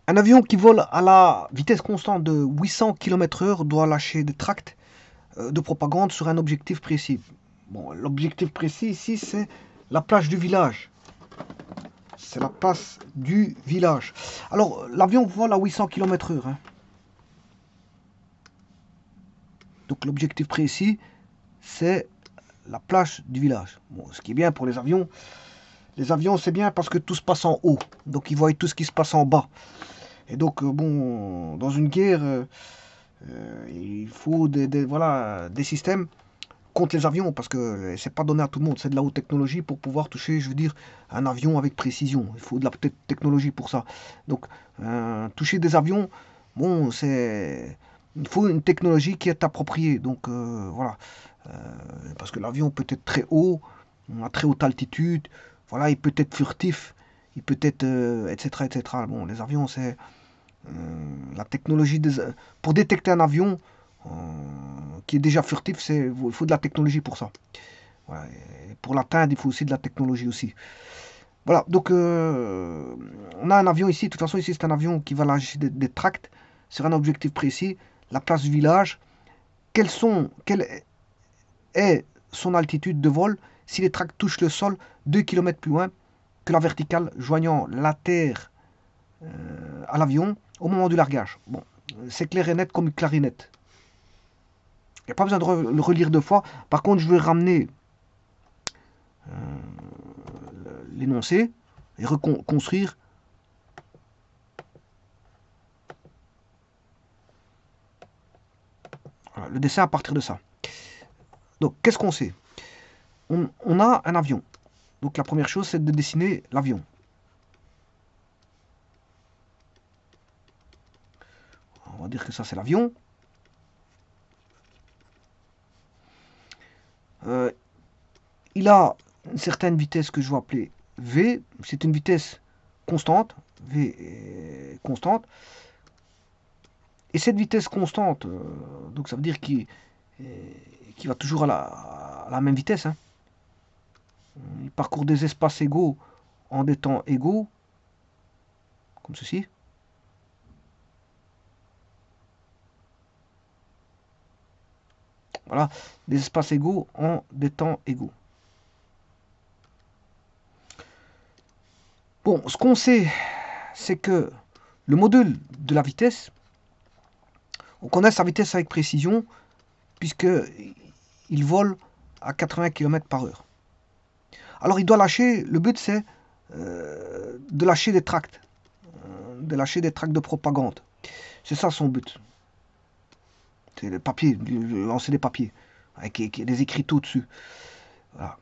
Un avion qui vole à la vitesse constante de 800 km/h doit lâcher des tracts de propagande sur un objectif précis. Bon, l'objectif précis ici, c'est la plage du village. C'est la place du village. Alors, l'avion vole à 800 km/h. Hein. Donc, l'objectif précis, c'est la plage du village. Bon, ce qui est bien pour les avions, c'est bien parce que tout se passe en haut. Donc, ils voient tout ce qui se passe en bas. Et donc, bon, dans une guerre, il faut voilà, des systèmes contre les avions parce que c'est pas donné à tout le monde. C'est de la haute technologie pour pouvoir toucher, je veux dire, un avion avec précision. Il faut de la technologie pour ça. Donc, toucher des avions, bon, c'est. Il faut une technologie qui est appropriée. Donc, voilà. Euh, Parce que l'avion peut être très haut, à très haute altitude. Voilà, il peut être furtif. Il peut être, etc., etc. Bon, les avions, c'est la technologie pour détecter un avion euh, qui est déjà furtif, il faut de la technologie pour ça. Voilà. Et pour l'atteindre, il faut aussi de la technologie aussi. Voilà, donc on a un avion ici. De toute façon, ici, c'est un avion qui va lâcher des tracts sur un objectif précis, la place du village. Quelle est son altitude de vol si les tracts touchent le sol 2 km plus loin que la verticale joignant la terre à l'avion au moment du largage. Bon, c'est clair et net comme une clarinette. Il n'y a pas besoin de le relire deux fois. Par contre, je vais ramener l'énoncé et reconstruire voilà, le dessin à partir de ça. Donc, qu'est-ce qu'on sait on a un avion. Donc, la première chose, c'est de dessiner l'avion. On va dire que ça, c'est l'avion. Euh, il a une certaine vitesse que je vais appeler V. C'est une vitesse constante. V est constante. Et cette vitesse constante, donc ça veut dire qu'il va toujours à la même vitesse. Hein. Il parcourt des espaces égaux en des temps égaux, comme ceci. Voilà, des espaces égaux en des temps égaux. Bon, ce qu'on sait, c'est que le module de la vitesse, on connaît sa vitesse avec précision, puisqu'il vole à 80 km par heure. Alors il doit lâcher, le but c'est de lâcher des tracts de propagande. C'est ça son but. C'est le papier, lancer des papiers, avec des écriteaux dessus. Voilà.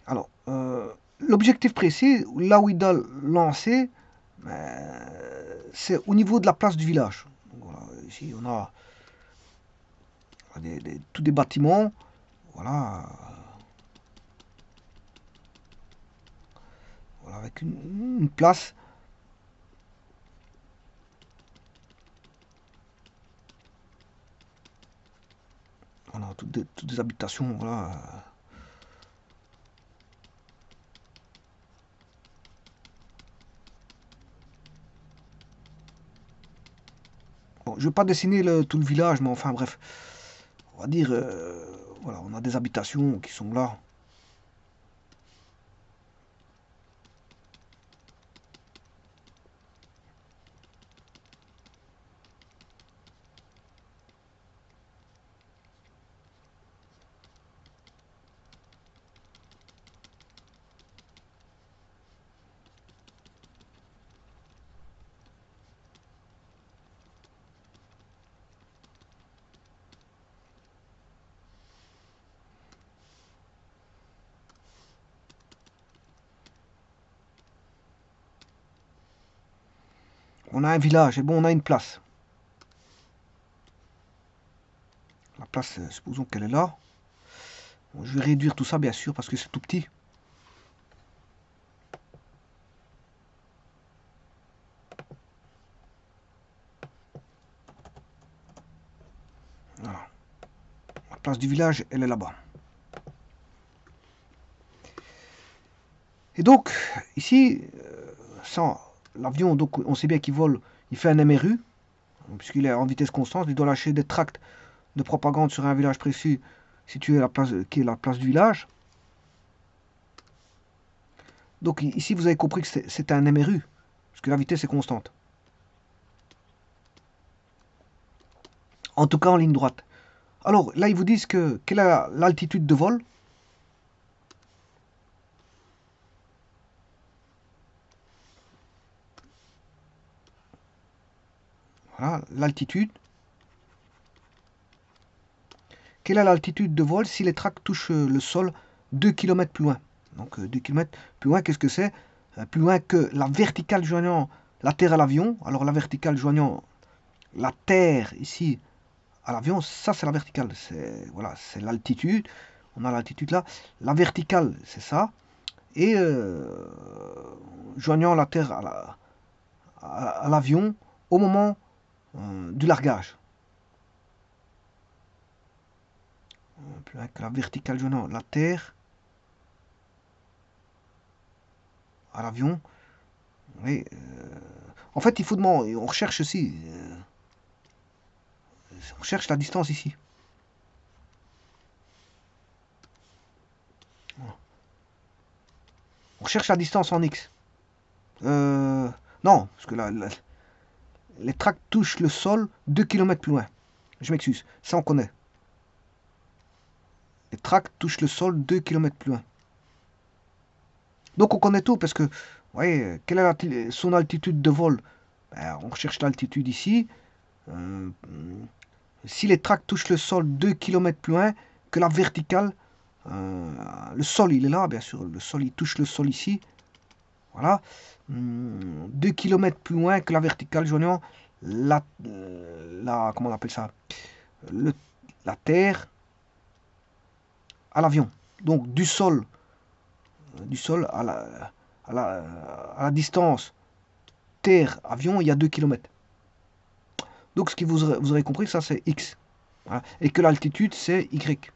Alors, l'objectif précis, là où il doit lancer, c'est au niveau de la place du village. Donc, voilà, ici, on a tous des bâtiments, voilà, voilà avec une place. On a toutes des habitations, voilà. Bon, je ne vais pas dessiner tout le village, mais enfin bref, on va dire, voilà, on a des habitations qui sont là. On a un village, et bon, on a une place. La place, supposons qu'elle est là. Bon, je vais réduire tout ça, bien sûr, parce que c'est tout petit. Voilà. La place du village, elle est là-bas. Et donc, ici, l'avion, donc on sait bien qu'il vole, il fait un MRU, puisqu'il est en vitesse constante, il doit lâcher des tracts de propagande sur un village précis situé à la place, qui est la place du village. Donc ici, vous avez compris que c'est un MRU, parce que la vitesse est constante. En tout cas, en ligne droite. Alors, là, ils vous disent que quelle est l'altitude de vol. Voilà, l'altitude. Quelle est l'altitude de vol si les tracts touchent le sol 2 km plus loin? Donc 2 km plus loin, qu'est-ce que c'est? Plus loin que la verticale joignant la Terre à l'avion. Alors la verticale joignant la Terre ici à l'avion, ça c'est la verticale. Voilà, c'est l'altitude. On a l'altitude là. La verticale, c'est ça. Et joignant la Terre à l'avion au moment du largage. Plus loin que la verticale joignant la Terre à l'avion. Oui, en fait, il faut demander, on recherche aussi, on cherche la distance ici. On cherche la distance en x. Non, parce que là, les tracts touchent le sol 2 km plus loin. Je m'excuse, ça on connaît. Les tracts touchent le sol 2 km plus loin. Donc on connaît tout, parce que, vous voyez, quelle est son altitude de vol? Ben, on cherche l'altitude ici. Si les tracts touchent le sol 2 km plus loin que la verticale, le sol il est là, bien sûr, le sol il touche le sol ici, voilà, 2 km plus loin que la verticale joignant comment on appelle ça, la terre à l'avion. Donc du sol à la distance terre-avion, il y a 2 km. Donc ce que vous aurez compris, ça c'est x. Voilà. Et que l'altitude c'est y.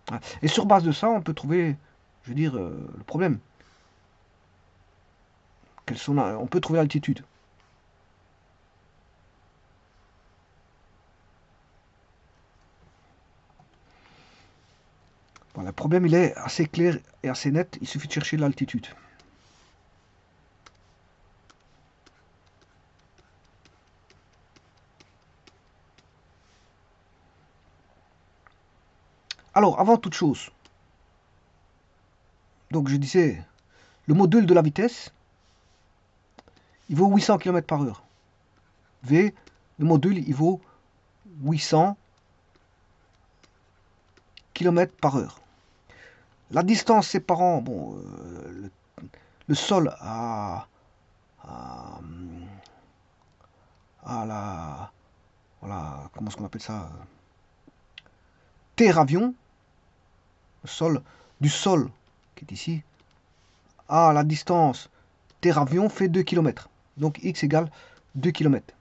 Voilà. Et sur base de ça, on peut trouver, je veux dire, le problème. On peut trouver l'altitude. Voilà, le problème il est assez clair et assez net, il suffit de chercher l'altitude. Alors, avant toute chose, donc je disais, le module de la vitesse, il vaut 800 km par heure. V, le module, il vaut 800 km par heure. La distance séparant bon, le sol à la... Voilà, comment est-ce qu'on appelle ça? Terre-avion, du sol, qui est ici, à la distance terre-avion fait 2 km. Donc x égale 2 km.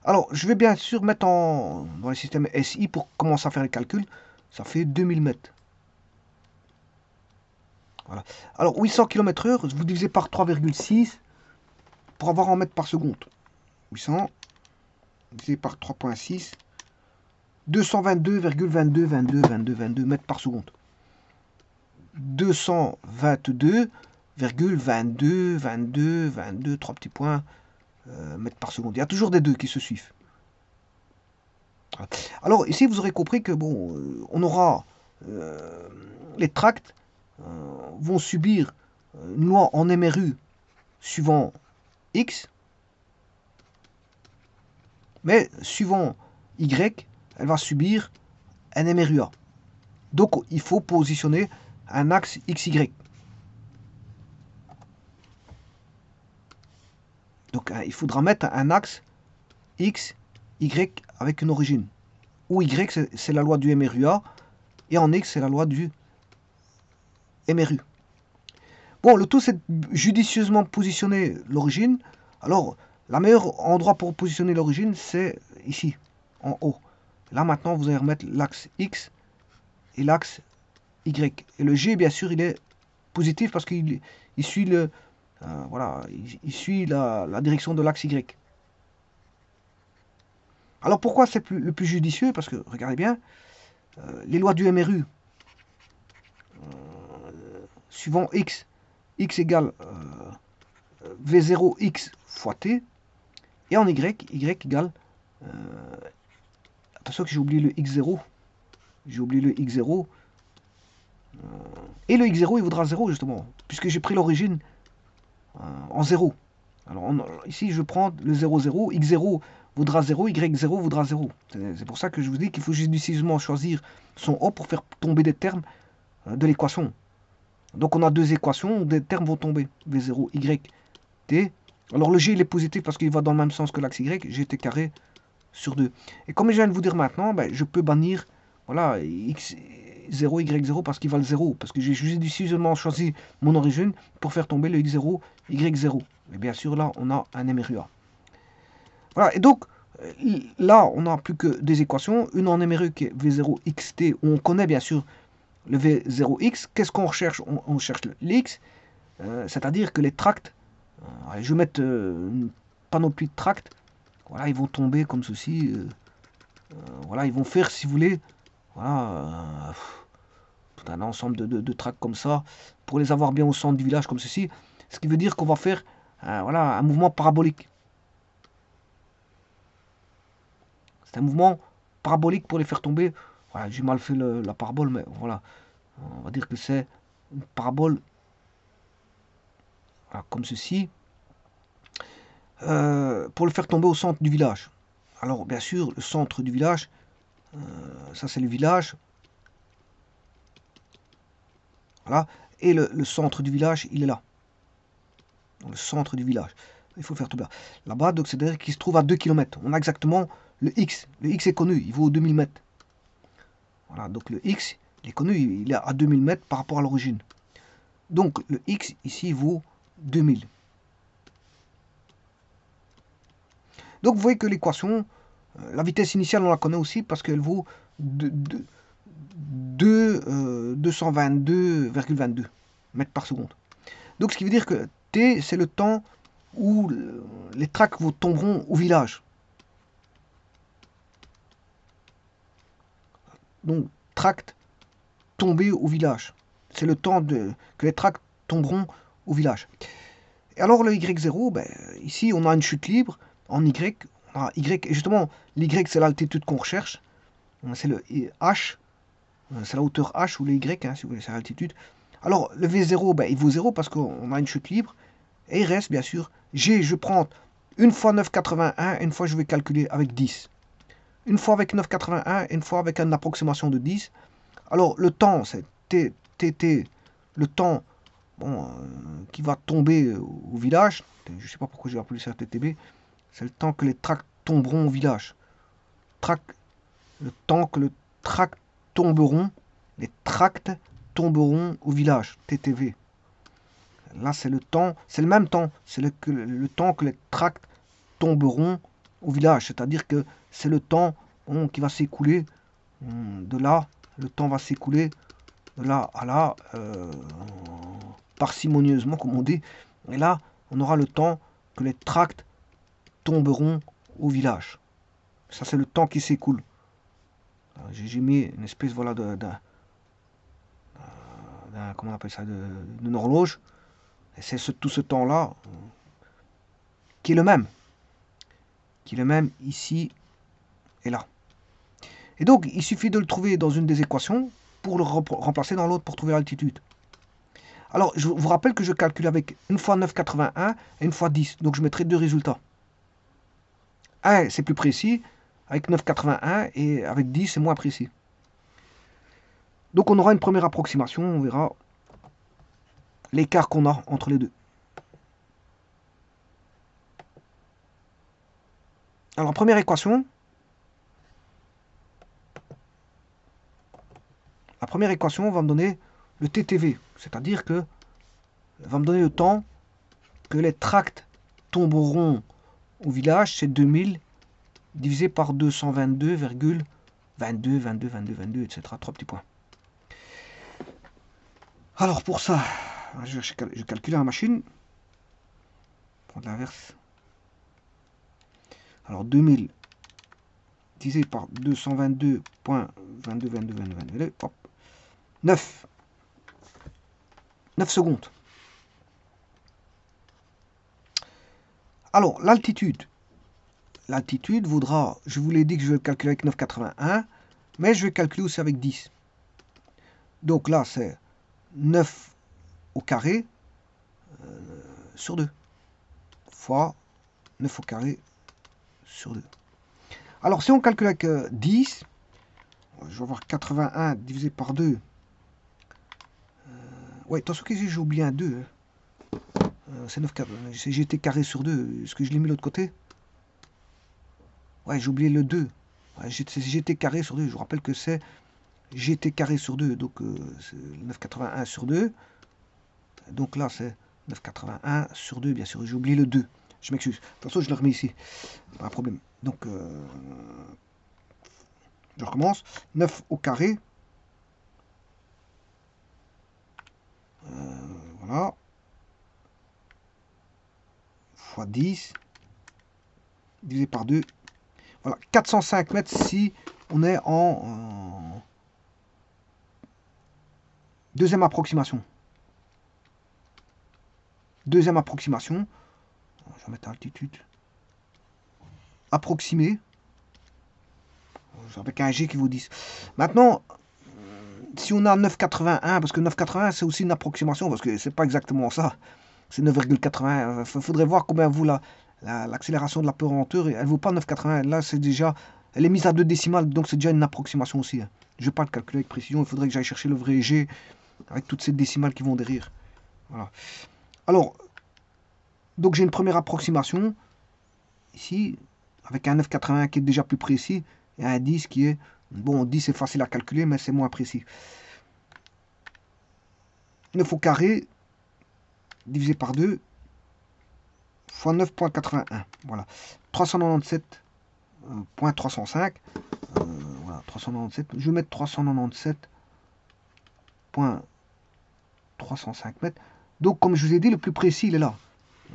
Alors, je vais bien sûr mettre dans le système SI pour commencer à faire les calculs. Ça fait 2000 mètres. Voilà. Alors, 800 km/h, vous divisez par 3,6 pour avoir en mètres par seconde. 800 divisé par 3,6, 222,22 mètres par seconde. 222,22, 3 petits points, mètres par seconde. Il y a toujours des deux qui se suivent. Alors ici, vous aurez compris que bon, on aura les tracts vont subir une loi en MRU suivant X, mais suivant Y, elle va subir un MRUA. Donc il faut positionner un axe XY. Donc il faudra mettre un axe X, Y avec une origine. Où Y c'est la loi du MRUA et en X c'est la loi du MRU. Bon, le tout c'est judicieusement positionner l'origine. Alors, le meilleur endroit pour positionner l'origine c'est ici, en haut. Là maintenant vous allez remettre l'axe X et l'axe Y. Et le G, bien sûr, il est positif parce qu'il suit voilà, il suit la direction de l'axe Y. Alors pourquoi c'est le plus judicieux? Parce que, regardez bien, les lois du MRU, suivant X égale V0X fois T, et en Y égale, attention que j'ai oublié le X0, et le X0 il vaudra 0 justement, puisque j'ai pris l'origine en 0. Alors ici je prends le 0, 0, X0 vaudra 0, Y0 vaudra 0. C'est pour ça que je vous dis qu'il faut judicieusement choisir son O pour faire tomber des termes de l'équation. Donc on a deux équations où des termes vont tomber. V0, Y, T. Alors le G il est positif parce qu'il va dans le même sens que l'axe Y, GT carré sur 2. Et comme je viens de vous dire maintenant, ben, je peux bannir voilà, X0, Y0 parce qu'il va le 0. Parce que j'ai judicieusement choisi mon origine pour faire tomber le X0, Y0. Et bien sûr là on a un MRUA. Voilà, et donc là on n'a plus que des équations. Une en MRU qui est V0XT où on connaît bien sûr le V0X. Qu'est-ce qu'on recherche? On cherche l'X, c'est-à-dire que les tracts, je vais mettre une panoplie de tracts, voilà, ils vont tomber comme ceci, voilà, ils vont faire, si vous voulez, voilà, tout un ensemble de tracts comme ça, pour les avoir bien au centre du village comme ceci, ce qui veut dire qu'on va faire voilà, un mouvement parabolique. C'est un mouvement parabolique pour les faire tomber. Voilà, j'ai mal fait la parabole, mais voilà, on va dire que c'est une parabole voilà, comme ceci, pour le faire tomber au centre du village. Alors bien sûr, le centre du village, ça c'est le village, voilà, et le centre du village, il est là, dans le centre du village. Il faut faire tomber là-bas, donc c'est-à-dire qu'il se trouve à 2 km. On a exactement le X est connu, il vaut 2000 mètres. Voilà, donc le X, il est connu, il est à 2000 mètres par rapport à l'origine. Donc le X ici vaut 2000. Donc vous voyez que l'équation, la vitesse initiale on la connaît aussi parce qu'elle vaut 222,22 mètres par seconde. Donc ce qui veut dire que T c'est le temps où les tracts tomberont au village. Donc tracts tombés au village. C'est le temps que les tracts tomberont au village. Et alors le Y0, ben, ici on a une chute libre. En Y, on a Y, et justement, l'Y c'est l'altitude qu'on recherche. C'est le H, c'est la hauteur H ou le Y, hein, si vous voulez, c'est l'altitude. Alors le V0, ben, il vaut 0 parce qu'on a une chute libre. Et il reste bien sûr, G, je prends une fois 9,81, une fois je vais calculer avec 10. Une fois avec 9,81, une fois avec une approximation de 10. Alors le temps, c'est TT, le temps bon, qui va tomber au village. Je ne sais pas pourquoi j'ai appelé ça TTB. C'est le temps que les tracts tomberont au village. Le temps que les tracts tomberont au village. TTV. Là, c'est le temps, c'est le même temps. C'est le temps que les tracts tomberont au village. C'est-à-dire que c'est le temps qui va s'écouler de là. Le temps va s'écouler de là à là, parcimonieusement, comme on dit. Et là, on aura le temps que les tracts tomberont au village. Ça, c'est le temps qui s'écoule. J'ai mis une espèce voilà, comment on appelle ça, d'une horloge. Et c'est tout ce temps-là qui est le même. Qui est le même ici et là. Et donc, il suffit de le trouver dans une des équations pour le remplacer dans l'autre pour trouver l'altitude. Alors, je vous rappelle que je calcule avec une fois 9,81 et une fois 10. Donc, je mettrai deux résultats. Un, c'est plus précis, avec 9,81 et avec 10, c'est moins précis. Donc, on aura une première approximation, on verra l'écart qu'on a entre les deux. Alors, première équation. La première équation va me donner le TTV, c'est-à-dire que va me donner le temps que les tracts tomberont au village, c'est 2000 divisé par 222,22, 22, etc. 3 petits points. Alors pour ça, je calcule la machine. Prendre l'inverse. Alors 2000 divisé par 222.22, hop. 9 secondes. Alors l'altitude. L'altitude vaudra, je vous l'ai dit que je vais le calculer avec 9,81, mais je vais calculer aussi avec 10. Donc là c'est 9 au carré sur 2 fois 9 au carré sur 2. Alors si on calcule avec 10, je vais avoir 81 divisé par 2. Ouais, attention que j'ai oublié un 2. C'est 9 carré. C'est GT carré sur 2. Est-ce que je l'ai mis de l'autre côté? Ouais, j'ai oublié le 2. Ouais, c'est GT carré sur 2. Je vous rappelle que c'est GT carré sur 2. Donc c'est 9,81 sur 2. Donc là c'est 9,81 sur 2. Bien sûr, j'ai oublié le 2. Je m'excuse. De toute façon, je le remets ici. Pas un problème. Donc je recommence. 9 au carré. Voilà. Fois 10. Divisé par 2. Voilà. 405 mètres si on est en deuxième approximation. Deuxième approximation. Je vais mettre altitude. Approximé. Avec un G qui vaut 10. Maintenant, si on a 9,81, parce que 9,81 c'est aussi une approximation, parce que c'est pas exactement ça. C'est 9,81. Il faudrait voir combien vaut l'accélération de la pesanteur. Elle vaut pas 9,81. Là, c'est déjà. Elle est mise à 2 décimales, donc c'est déjà une approximation aussi. Je ne vais pas le calculer avec précision. Il faudrait que j'aille chercher le vrai G avec toutes ces décimales qui vont derrière. Voilà. Alors, donc j'ai une première approximation ici, avec un 9,81 qui est déjà plus précis, et un 10 qui est, bon, 10 c'est facile à calculer, mais c'est moins précis. 9 au carré, divisé par 2, fois 9,81. Voilà. 397,305. Voilà, 397. Je vais mettre 397,305 mètres. Donc, comme je vous ai dit, le plus précis, il est là.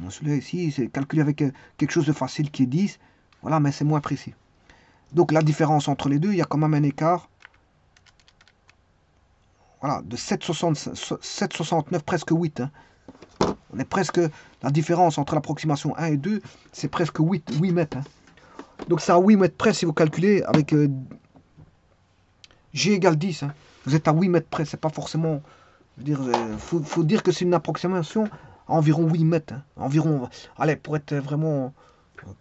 Celui-là ici, c'est calculé avec quelque chose de facile qui est 10. Voilà, mais c'est moins précis. Donc, la différence entre les deux, il y a quand même un écart. Voilà, de 7,69, presque 8. Hein. On est presque, la différence entre l'approximation 1 et 2, c'est presque 8 mètres. Hein. Donc, c'est à 8 mètres près si vous calculez avec G égale 10. Hein. Vous êtes à 8 mètres près, c'est pas forcément. Faut dire que c'est une approximation à environ 8 mètres. Hein. Environ, allez, pour être vraiment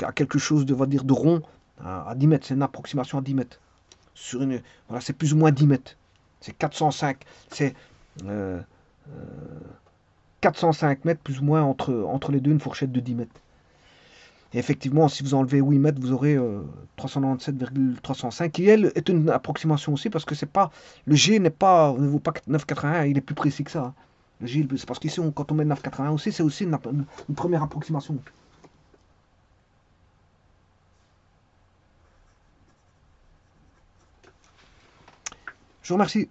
à quelque chose de, va dire, de rond, à 10 mètres, c'est une approximation à 10 mètres. Sur une, voilà, c'est plus ou moins 10 mètres. C'est 405, c'est 405 mètres plus ou moins entre les deux, une fourchette de 10 mètres. Et effectivement, si vous enlevez 8 mètres, vous aurez 397,305, qui elle est une approximation aussi, parce que c'est pas, le G ne vaut pas 9,81, il est plus précis que ça. Hein. Le G, c'est parce qu'ici, quand on met 9,81 aussi, c'est aussi une première approximation. Je vous remercie.